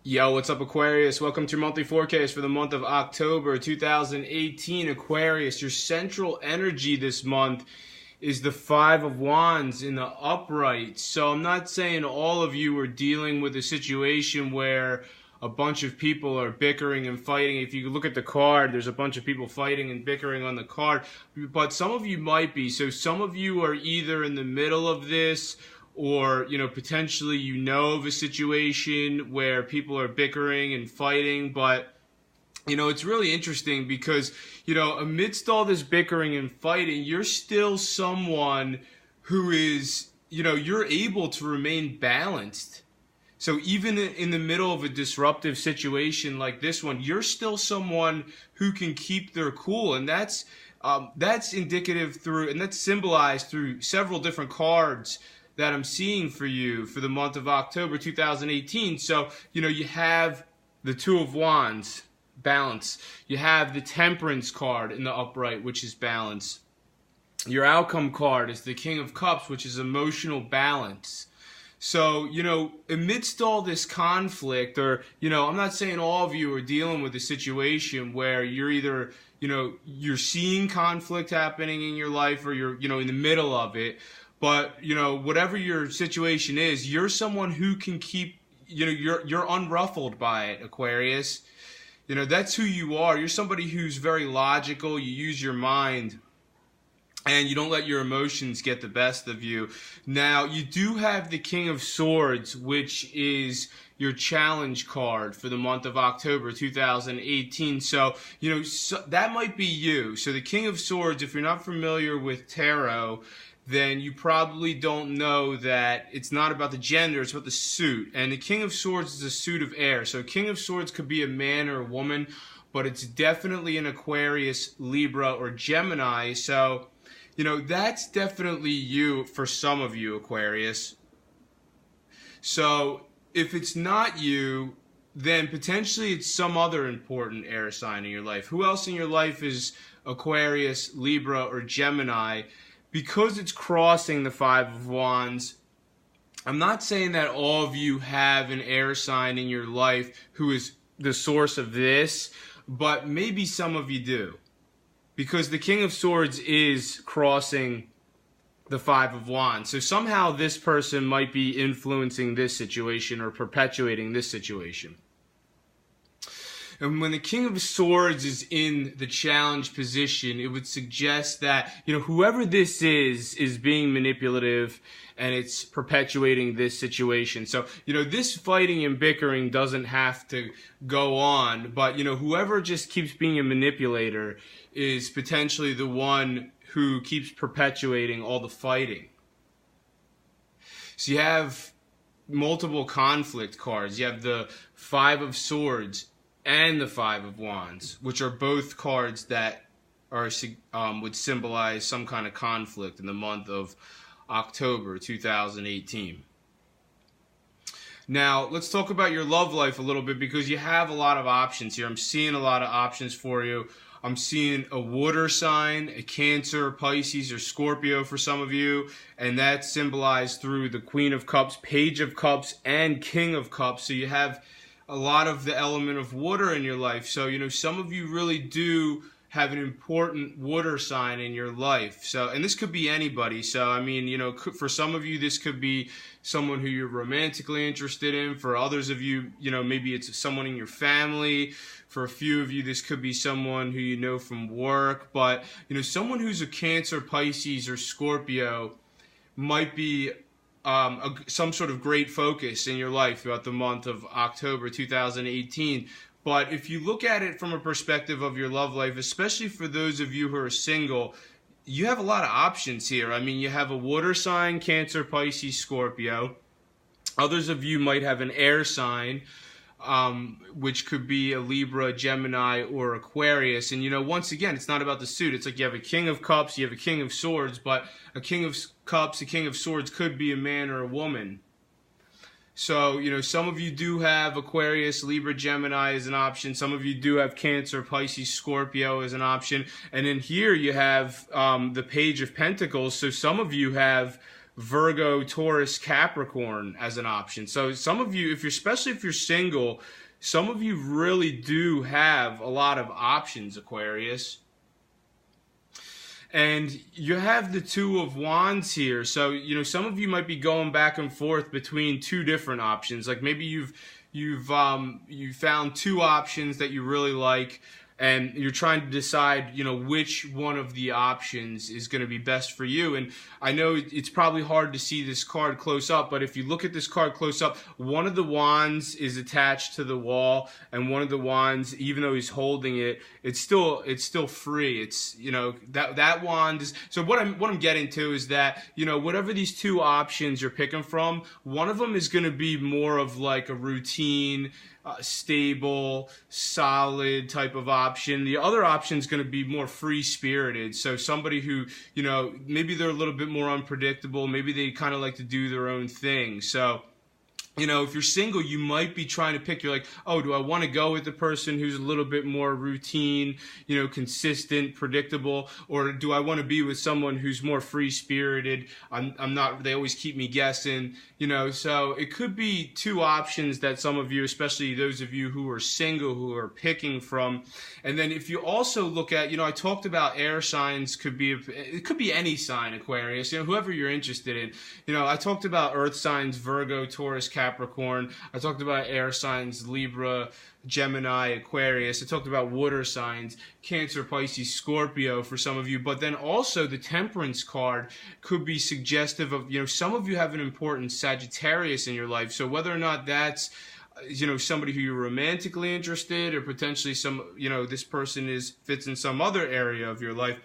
Yo, what's up, Aquarius? Welcome to your monthly forecast for the month of October 2018. Aquarius, your central energy this month is the Five of Wands in the upright. So I'm not saying all of you are dealing with a situation where a bunch of people are bickering and fighting. If you look at the card, there's a bunch of people fighting and bickering on the card. But some of you might be. So some of you are either in the middle of this, or potentially of a situation where people are bickering and fighting. But it's really interesting because amidst all this bickering and fighting, you're still someone who is, you're able to remain balanced. So even in the middle of a disruptive situation like this one, you're still someone who can keep their cool. And that's indicative through, and that's symbolized through several different cards that I'm seeing for you for the month of October 2018. So, you have the Two of Wands, balance. You have the Temperance card in the upright, which is balance. Your outcome card is the King of Cups, which is emotional balance. So, amidst all this conflict, or, I'm not saying all of you are dealing with a situation where you're either, you're seeing conflict happening in your life, or you're, in the middle of it. But, whatever your situation is, you're someone who can keep, you're unruffled by it, Aquarius. That's who you are. You're somebody who's very logical. You use your mind, and you don't let your emotions get the best of you. Now, you do have the King of Swords, which is your challenge card for the month of October 2018. So, that might be you. So the King of Swords, if you're not familiar with tarot, then you probably don't know that it's not about the gender, it's about the suit. And the King of Swords is a suit of air. So King of Swords could be a man or a woman, but it's definitely an Aquarius, Libra, or Gemini. So, that's definitely you for some of you, Aquarius. So if it's not you, then potentially it's some other important air sign in your life. Who else in your life is Aquarius, Libra, or Gemini? Because it's crossing the Five of Wands, I'm not saying that all of you have an air sign in your life who is the source of this, but maybe some of you do. Because the King of Swords is crossing the Five of Wands. So somehow this person might be influencing this situation or perpetuating this situation. And when the King of Swords is in the challenge position, it would suggest that, whoever this is being manipulative, and it's perpetuating this situation. So, this fighting and bickering doesn't have to go on, but, whoever just keeps being a manipulator is potentially the one who keeps perpetuating all the fighting. So you have multiple conflict cards. You have the Five of Swords and the Five of Wands, which are both cards that are would symbolize some kind of conflict in the month of October 2018. Now, let's talk about your love life a little bit, because you have a lot of options here. I'm seeing a lot of options for you. I'm seeing a water sign, a Cancer, Pisces, or Scorpio for some of you, and that's symbolized through the Queen of Cups, Page of Cups, and King of Cups. So you have a lot of the element of water in your life. So, some of you really do have an important water sign in your life. So, and this could be anybody. So, I mean, for some of you, this could be someone who you're romantically interested in. For others of you, maybe it's someone in your family. For a few of you, this could be someone who you know from work. But, someone who's a Cancer, Pisces, or Scorpio might be some sort of great focus in your life throughout the month of October 2018. But if you look at it from a perspective of your love life, especially for those of you who are single, you have a lot of options here. I mean, you have a water sign, Cancer, Pisces, Scorpio. Others of you might have an air sign, which could be a Libra, Gemini, or Aquarius. And, once again, it's not about the suit. It's like you have a King of Cups, you have a King of Swords, but a King of Cups, a King of Swords could be a man or a woman. So, some of you do have Aquarius, Libra, Gemini as an option. Some of you do have Cancer, Pisces, Scorpio as an option. And in here you have the Page of Pentacles. So some of you have Virgo, Taurus, Capricorn as an option. So some of you, especially if you're single, some of you really do have a lot of options, Aquarius. And you have the Two of Wands here. So, some of you might be going back and forth between two different options. Like maybe you've found two options that you really like, and you're trying to decide, which one of the options is going to be best for you. And I know it's probably hard to see this card close up, but if you look at this card close up, one of the wands is attached to the wall, and one of the wands, even though he's holding it, it's still free. It's, that wand is, so what I'm getting to is that, whatever these two options you're picking from, one of them is going to be more of like a routine, stable, solid type of option. The other option is going to be more free-spirited. So somebody who, maybe they're a little bit more unpredictable. Maybe they kind of like to do their own thing. So, if you're single, you might be trying to pick, you're like, oh, do I want to go with the person who's a little bit more routine, consistent, predictable, or do I want to be with someone who's more free-spirited? I'm not, they always keep me guessing, so it could be two options that some of you, especially those of you who are single, who are picking from. And then if you also look at, I talked about air signs, it could be any sign, Aquarius, whoever you're interested in. I talked about earth signs, Virgo, Taurus, Capricorn. I talked about air signs, Libra, Gemini, Aquarius. I talked about water signs, Cancer, Pisces, Scorpio for some of you. But then also the Temperance card could be suggestive of, some of you have an important Sagittarius in your life. So whether or not that's, somebody who you're romantically interested, or potentially this person fits in some other area of your life.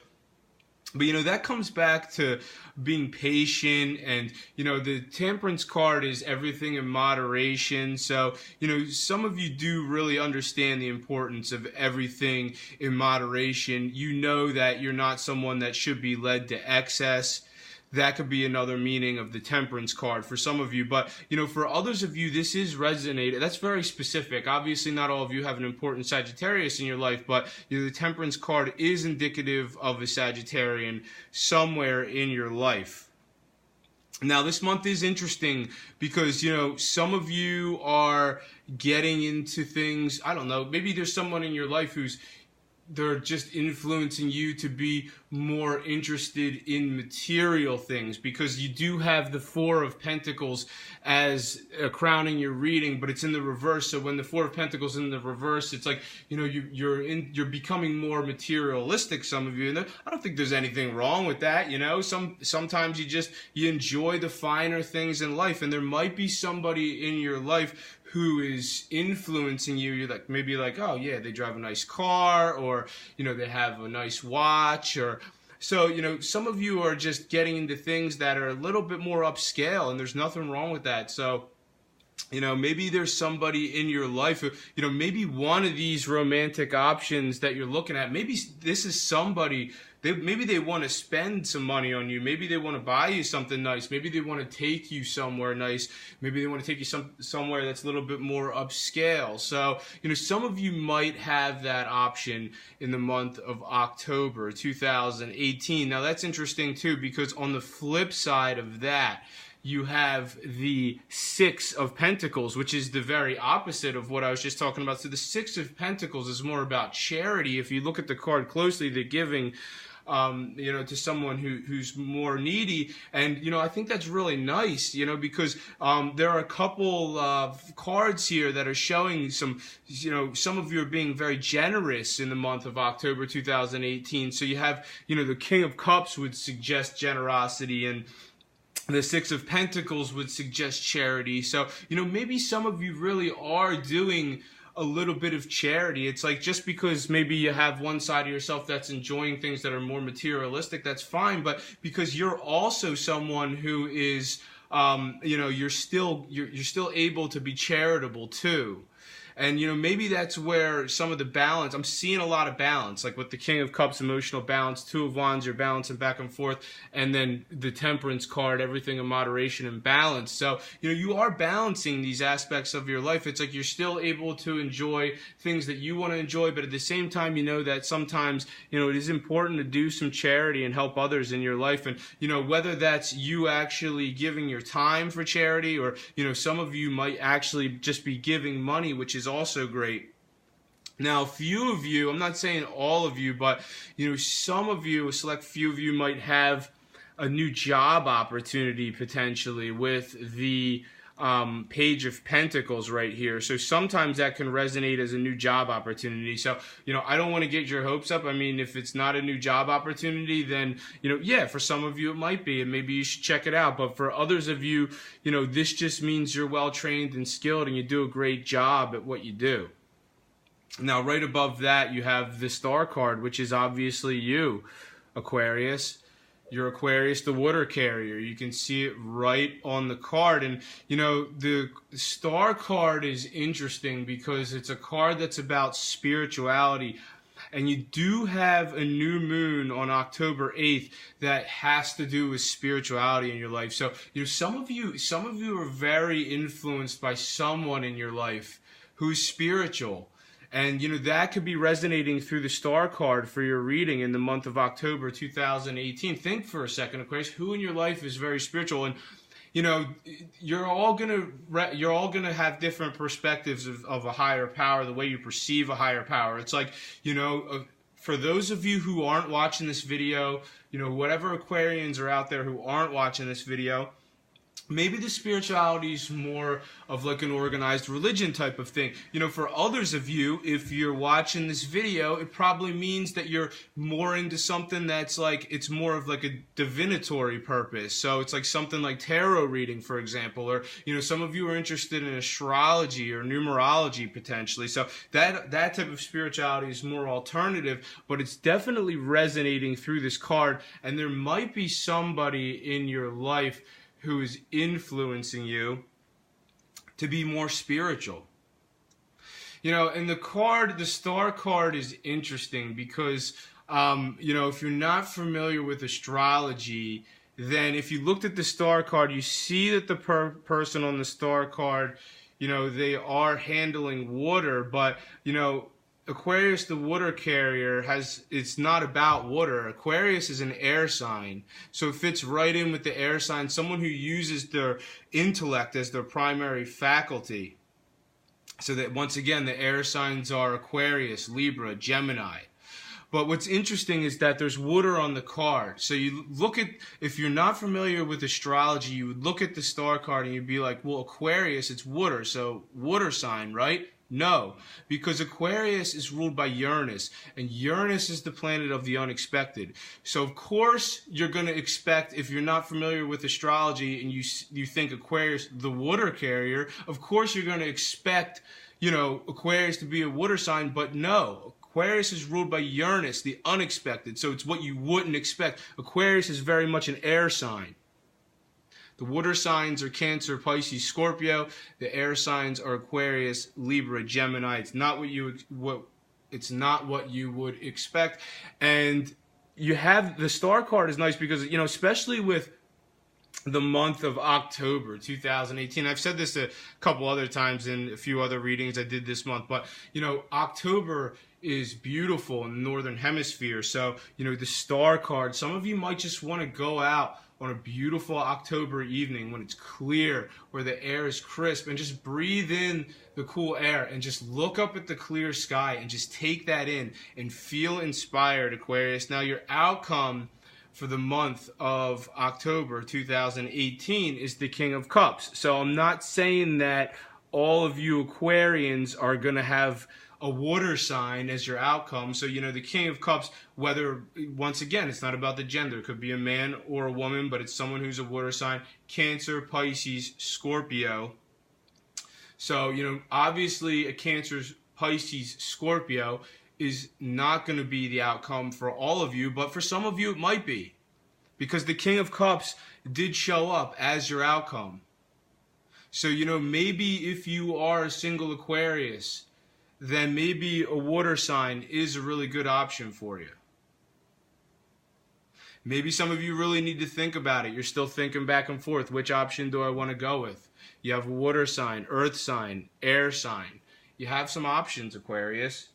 But, that comes back to being patient, and, the Temperance card is everything in moderation. So, some of you do really understand the importance of everything in moderation. You know that you're not someone that should be led to excess. That could be another meaning of the Temperance card for some of you. But, for others of you, this is resonating. That's very specific. Obviously, not all of you have an important Sagittarius in your life, but the Temperance card is indicative of a Sagittarian somewhere in your life. Now, this month is interesting because, some of you are getting into things, I don't know, maybe there's someone in your life they're just influencing you to be more interested in material things, because you do have the Four of Pentacles as crowning your reading, but it's in the reverse. So when the Four of Pentacles is in the reverse, it's like, you're becoming more materialistic, some of you. And I don't think there's anything wrong with that. Sometimes you enjoy the finer things in life, and there might be somebody in your life who is influencing you. You're like, maybe like, oh yeah, they drive a nice car, or, they have a nice watch, or, so, some of you are just getting into things that are a little bit more upscale, and there's nothing wrong with that. So, maybe there's somebody in your life who, maybe one of these romantic options that you're looking at, maybe this is somebody, maybe they want to spend some money on you. Maybe they want to buy you something nice. Maybe they want to take you somewhere nice. Maybe they want to take you somewhere that's a little bit more upscale. So, some of you might have that option in the month of October 2018. Now, that's interesting too, because on the flip side of that, you have the Six of Pentacles, which is the very opposite of what I was just talking about. So the Six of Pentacles is more about charity. If you look at the card closely, they're giving, to someone who's more needy. And, I think that's really nice, because there are a couple of cards here that are showing some of you are being very generous in the month of October 2018. So you have, the King of Cups would suggest generosity, and the Six of Pentacles would suggest charity. So, maybe some of you really are doing a little bit of charity. It's like, just because maybe you have one side of yourself that's enjoying things that are more materialistic, that's fine. But because you're also someone who is, you're still able to be charitable too. And, maybe that's where some of the balance, I'm seeing a lot of balance, like with the King of Cups, emotional balance, Two of Wands, you're balancing back and forth, and then the Temperance card, everything in moderation and balance. So, you are balancing these aspects of your life. It's like you're still able to enjoy things that you want to enjoy, but at the same time, that sometimes, it is important to do some charity and help others in your life. And, whether that's you actually giving your time for charity, or, some of you might actually just be giving money, which is also great. Now, a few of you, I'm not saying all of you, but, some of you, a select few of you might have a new job opportunity potentially with the Page of Pentacles right here. So sometimes that can resonate as a new job opportunity. So, I don't want to get your hopes up. I mean, if it's not a new job opportunity, then, yeah, for some of you it might be, and maybe you should check it out. But for others of you, this just means you're well trained and skilled and you do a great job at what you do. Now, right above that, you have the Star card, which is obviously you, Aquarius. You're Aquarius, the water carrier. You can see it right on the card. And, the Star card is interesting because it's a card that's about spirituality. And you do have a new moon on October 8th that has to do with spirituality in your life. So, some of you are very influenced by someone in your life who's spiritual. And, that could be resonating through the Star card for your reading in the month of October 2018. Think for a second, Aquarius, who in your life is very spiritual? And, you're all gonna have different perspectives of a higher power, the way you perceive a higher power. It's like, for those of you who aren't watching this video, whatever Aquarians are out there who aren't watching this video, maybe the spirituality is more of like an organized religion type of thing. For others of you, if you're watching this video, it probably means that you're more into something that's like, it's more of like a divinatory purpose. So it's like something like tarot reading, for example, or, some of you are interested in astrology or numerology potentially. So that type of spirituality is more alternative, but it's definitely resonating through this card. And there might be somebody in your life who is influencing you to be more spiritual. And the Star card is interesting because, if you're not familiar with astrology, then if you looked at the Star card, you see that the person on the Star card, they are handling water, but, Aquarius, the water carrier, it's not about water. Aquarius is an air sign, so it fits right in with the air sign, someone who uses their intellect as their primary faculty. So that, once again, the air signs are Aquarius, Libra, Gemini. But what's interesting is that there's water on the card. So you look at, if you're not familiar with astrology, you would look at the Star card and you'd be like, well, Aquarius, it's water, so water sign, right? No, because Aquarius is ruled by Uranus, and Uranus is the planet of the unexpected. So, of course, you're going to expect, if you're not familiar with astrology and you think Aquarius, the water carrier, of course you're going to expect, Aquarius to be a water sign, but no. Aquarius is ruled by Uranus, the unexpected, so it's what you wouldn't expect. Aquarius is very much an air sign. The water signs are Cancer, Pisces, Scorpio. The air signs are Aquarius, Libra, Gemini. It's not what you would expect. And you have the Star card is nice because, especially with the month of October 2018. I've said this a couple other times in a few other readings I did this month, but October is beautiful in the Northern Hemisphere. So, the Star card, some of you might just want to go out on a beautiful October evening when it's clear, where the air is crisp, and just breathe in the cool air and just look up at the clear sky and just take that in and feel inspired, Aquarius. Now, your outcome for the month of October 2018 is the King of Cups. So I'm not saying that all of you Aquarians are going to have a water sign as your outcome. So, the King of Cups, whether, once again, it's not about the gender. It could be a man or a woman, but it's someone who's a water sign. Cancer, Pisces, Scorpio. So, obviously a Cancer, Pisces, Scorpio is not going to be the outcome for all of you, but for some of you it might be. Because the King of Cups did show up as your outcome. So, maybe if you are a single Aquarius, then maybe a water sign is a really good option for you. Maybe some of you really need to think about it. You're still thinking back and forth. Which option do I want to go with? You have a water sign, earth sign, air sign. You have some options, Aquarius.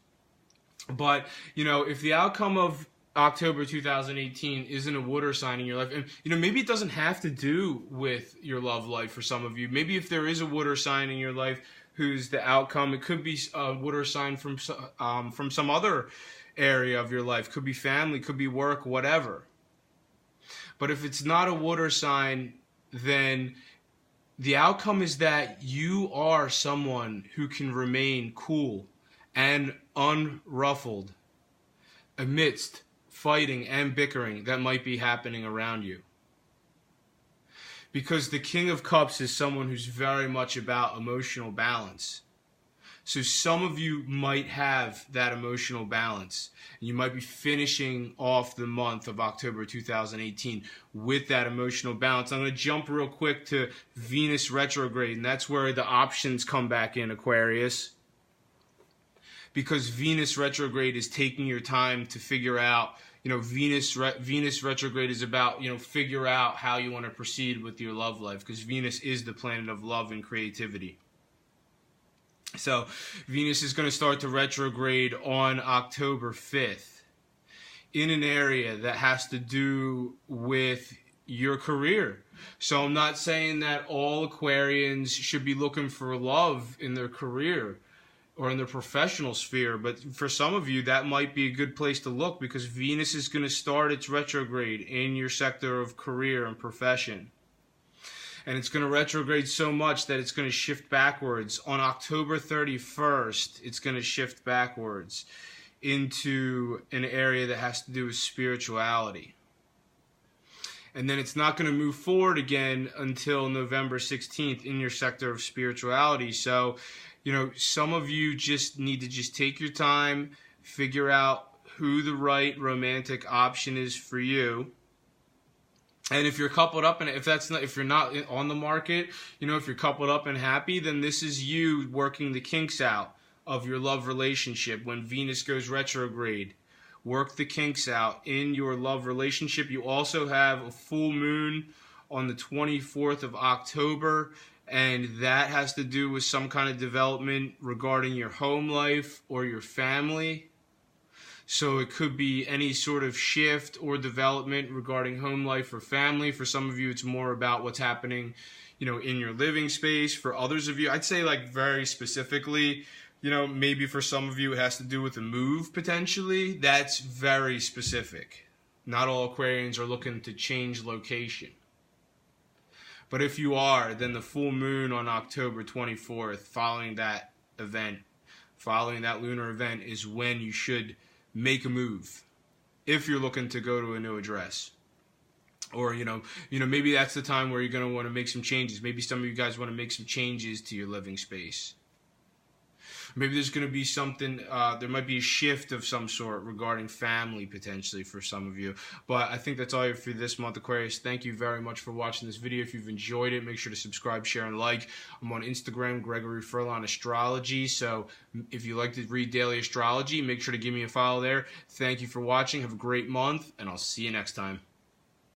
But, if the outcome of October 2018 isn't a water sign in your life, and, maybe it doesn't have to do with your love life for some of you. Maybe if there is a water sign in your life who's the outcome, it could be a water sign from some other area of your life. Could be family, could be work, whatever. But if it's not a water sign, then the outcome is that you are someone who can remain cool and unruffled amidst fighting and bickering that might be happening around you. Because the King of Cups is someone who's very much about emotional balance. So some of you might have that emotional balance. And you might be finishing off the month of October 2018 with that emotional balance. I'm going to jump real quick to Venus retrograde, and that's where the options come back in, Aquarius. Because Venus retrograde is taking your time to figure out, Venus retrograde is about, figure out how you want to proceed with your love life, because Venus is the planet of love and creativity. So Venus is going to start to retrograde on October 5th in an area that has to do with your career. So I'm not saying that all Aquarians should be looking for love in their career or in their professional sphere, but for some of you that might be a good place to look, because Venus is going to start its retrograde in your sector of career and profession. And it's going to retrograde so much that it's going to shift backwards. On October 31st, it's going to shift backwards into an area that has to do with spirituality. And then it's not going to move forward again until November 16th in your sector of spirituality. So, some of you just need to just take your time, figure out who the right romantic option is for you. And if you're coupled up, and if you're not on the market, if you're coupled up and happy, then this is you working the kinks out of your love relationship. When Venus goes retrograde, work the kinks out in your love relationship. You also have a full moon on the 24th of October, and that has to do with some kind of development regarding your home life or your family. So it could be any sort of shift or development regarding home life or family. For some of you, it's more about what's happening, in your living space. For others of you, I'd say very specifically, maybe for some of you, it has to do with a move potentially. That's very specific. Not all Aquarians are looking to change location. But if you are, then the full moon on October 24th, following that lunar event, is when you should make a move if you're looking to go to a new address. Or, maybe that's the time where you're going to want to make some changes. Maybe some of you guys want to make some changes to your living space. Maybe there's going to be something, there might be a shift of some sort regarding family potentially for some of you. But I think that's all for this month, Aquarius. Thank you very much for watching this video. If you've enjoyed it, make sure to subscribe, share, and like. I'm on Instagram, Gregory Furlan Astrology. So if you like to read daily astrology, make sure to give me a follow there. Thank you for watching. Have a great month, and I'll see you next time.